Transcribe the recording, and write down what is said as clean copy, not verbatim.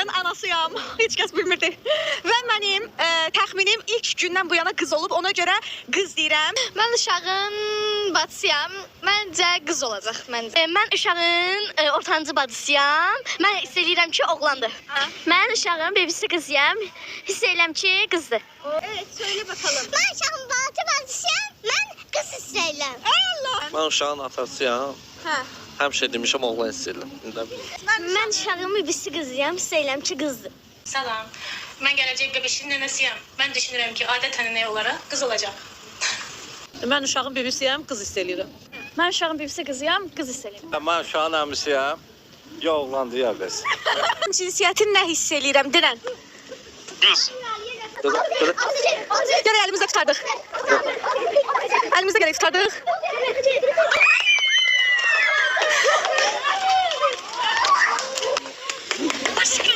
uşağın anasıyam. Heç kəs bilmirdi. Və mənim təxminim ilk gündən bu yana qız olub. Ona görə qız deyirəm. Mən uşağın bacısıyam. Məncə qız olacaq məncə. Mən uşağın ortancı bacısıyam. Mən hiss edirəm ki, oğlandır. Mən uşağın bebisi qızıyam. Hiss edirəm ki, qızdır. Evet, söyle bakalım. Mən uşağın bacısıyam. Mən qız hiss edirəm. Allah. Mən uşağın atasıyam. Hə. Həmişə demişəm oğlan istəyirəm. Mən uşağın bebisi qızıyam. Hiss edirəm ki, qızdır. Salam. Mən gələcək qəbişin nənəsiyəm. Mən düşünürəm ki, adət ənənə olaraq qız olacaq. Mən uşağın bebisiyəm, qız istəyirəm. Mən uşağın bebisi qızıyam. Qız hiss edirəm. Mən uşağın əmisiyəm. Ya oğlandır ya qız. Cinsiyyətin nə hiss eləyirəm, denən. Qız. Gəl əlimizdə tutardıq. Əlimizdə gələk tutardıq. Aşkım.